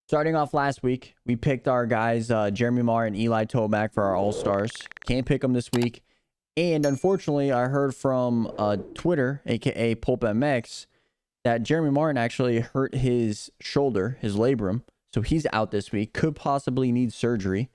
Starting off last week, we picked our guys, Jeremy Marr and Eli Tomac for our All-Stars. Can't pick them this week. And unfortunately, I heard from Twitter, aka Pulp MX, that Jeremy Martin actually hurt his shoulder, his labrum. So he's out this week. Could possibly need surgery.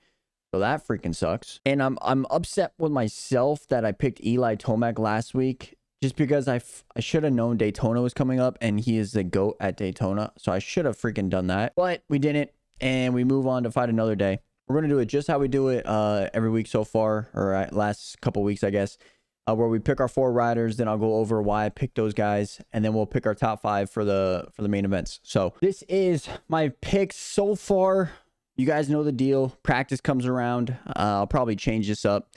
So that freaking sucks. And I'm upset with myself that I picked Eli Tomac last week. Just because I should have known Daytona was coming up and he is the GOAT at Daytona. So I should have freaking done that. But we didn't. And we move on to fight another day. We're going to do it just how we do it every week so far. Or last couple weeks, I guess. Where we pick our 4 riders. Then I'll go over why I picked those guys. And then we'll pick our top 5 for the main events. So this is my picks so far. You guys know the deal. Practice comes around. I'll probably change this up.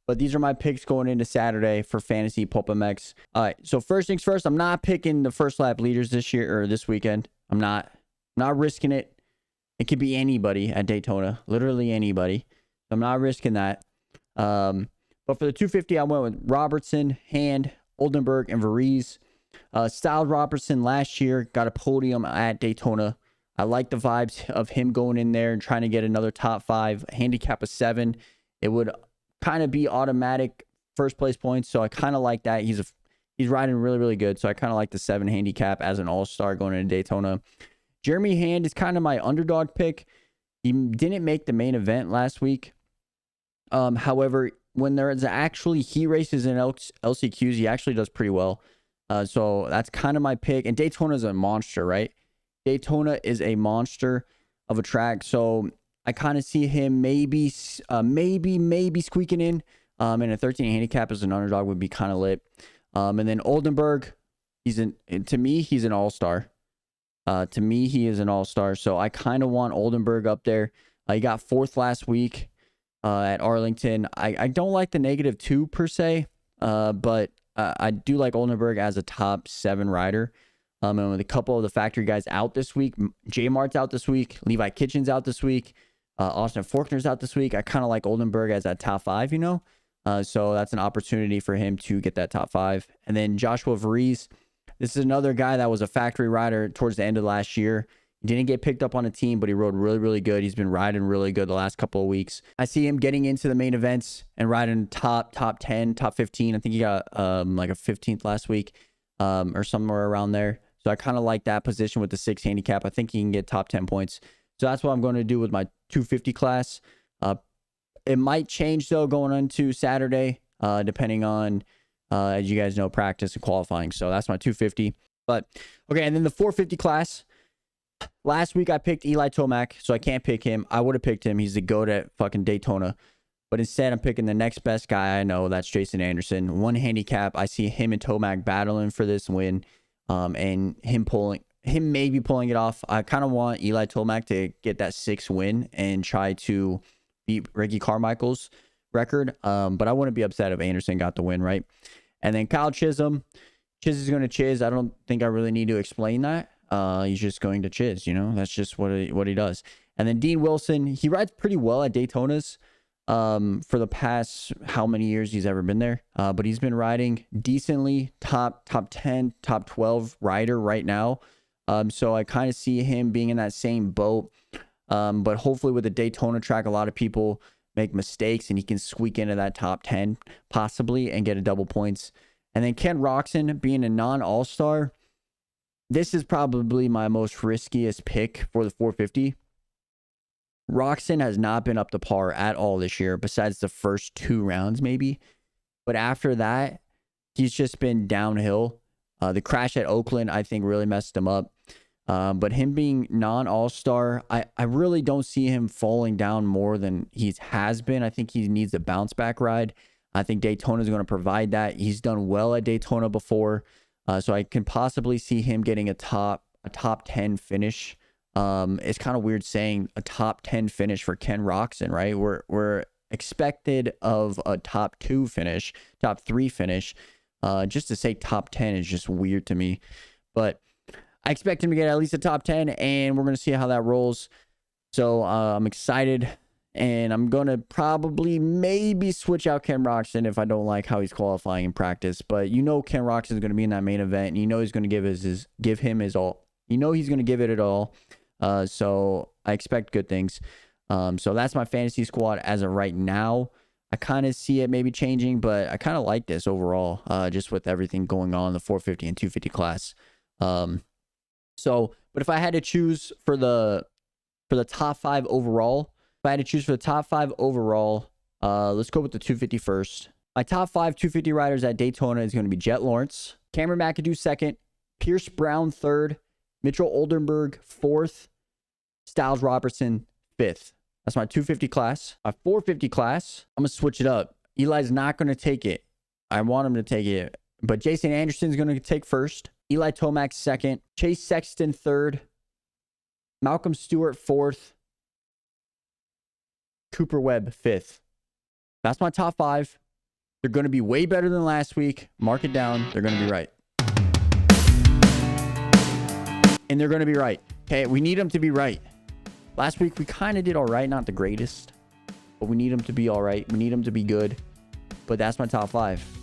But these are my picks going into Saturday for Fantasy Pulp MX. All right, so first things first, I'm not picking the first lap leaders this year or this weekend. I'm not risking it. It could be anybody at Daytona, literally anybody. I'm not risking that. But for the 250, I went with Robertson, Hand, Oldenburg, and Varese. Styled Robertson last year, got a podium at Daytona. I like the vibes of him going in there and trying to get another top 5, handicap of 7. It would kind of be automatic first place points, so I kind of like that. He's riding really good, so I kind of like the 7 handicap as an all-star going into Daytona. Jeremy Hand is kind of my underdog pick. He didn't make the main event last week. However, when there is actually heat races and LCQs, he actually does pretty well. So that's kind of my pick. And Daytona is a monster, right? Daytona is a monster of a track, so I kind of see him maybe squeaking in. And a 13 handicap as an underdog would be kind of lit. And then Oldenburg, to me, he's an all-star. To me, he is an all-star. So I kind of want Oldenburg up there. He got 4th last week at Arlington. I don't like the -2 per se, but I do like Oldenburg as a top 7 rider. And with a couple of the factory guys out this week, J Mart's out this week, Levi Kitchen's out this week. Austin Faulkner's out this week. I kind of like Oldenburg as that top 5, you know? So that's an opportunity for him to get that top 5. And then Joshua Varese. This is another guy that was a factory rider towards the end of last year. He didn't get picked up on a team, but he rode really good. He's been riding really good the last couple of weeks. I see him getting into the main events and riding top 10, top 15. I think he got like a 15th last week or somewhere around there. So I kind of like that position with the 6 handicap. I think he can get top 10 points. So that's what I'm going to do with my 250 class. It might change, though, going into Saturday, depending on, as you guys know, practice and qualifying. So that's my 250. But, okay, and then the 450 class. Last week, I picked Eli Tomac, so I can't pick him. I would have picked him. He's the GOAT at fucking Daytona. But instead, I'm picking the next best guy I know. That's Jason Anderson. 1 handicap. I see him and Tomac battling for this win, and him maybe pulling it off. I kind of want Eli Tomac to get that 6th win and try to beat Ricky Carmichael's record. But I wouldn't be upset if Anderson got the win, right? And then Kyle Chisholm. Chiz is going to chiz. I don't think I really need to explain that. He's just going to chiz, you know? That's just what he does. And then Dean Wilson. He rides pretty well at Daytonas for the past how many years he's ever been there. But he's been riding decently, top 10, top 12 rider right now. So I kind of see him being in that same boat. But hopefully with the Daytona track, a lot of people make mistakes and he can squeak into that top 10 possibly and get a double points. And then Ken Roczen being a non-all-star. This is probably my most riskiest pick for the 450. Roczen has not been up to par at all this year, besides the first 2 rounds maybe. But after that, he's just been downhill. The crash at Oakland, I think, really messed him up. But him being non-all-star, I really don't see him falling down more than he has been. I think he needs a bounce-back ride. I think Daytona is going to provide that. He's done well at Daytona before. So I can possibly see him getting a top 10 finish. It's kind of weird saying a top 10 finish for Ken Roczen, right? We're expected of a top 2 finish, top 3 finish. Just to say top 10 is just weird to me. But I expect him to get at least a top 10, and we're going to see how that rolls. So I'm excited, and I'm going to probably maybe switch out Ken Roczen if I don't like how he's qualifying in practice. But you know Ken Roczen is going to be in that main event, and you know he's going to give him his all. You know he's going to give it all. So I expect good things. So that's my fantasy squad as of right now. I kind of see it maybe changing, but I kind of like this overall, just with everything going on in the 450 and 250 class. But if I had to choose for the top 5 overall, let's go with the 250 first. My top 5 250 riders at Daytona is going to be Jet Lawrence, Cameron McAdoo second, Pierce Brown third, Mitchell Oldenburg fourth, Styles Robertson fifth. That's my 250 class. My 450 class, I'm going to switch it up. Eli's not going to take it. I want him to take it. But Jason Anderson's going to take first. Eli Tomac second. Chase Sexton third. Malcolm Stewart fourth. Cooper Webb fifth. That's my top 5. They're going to be way better than last week. Mark it down. They're going to be right. And they're going to be right. Okay, we need them to be right. Last week, we kind of did all right. Not the greatest. But we need them to be all right. We need them to be good. But that's my top 5.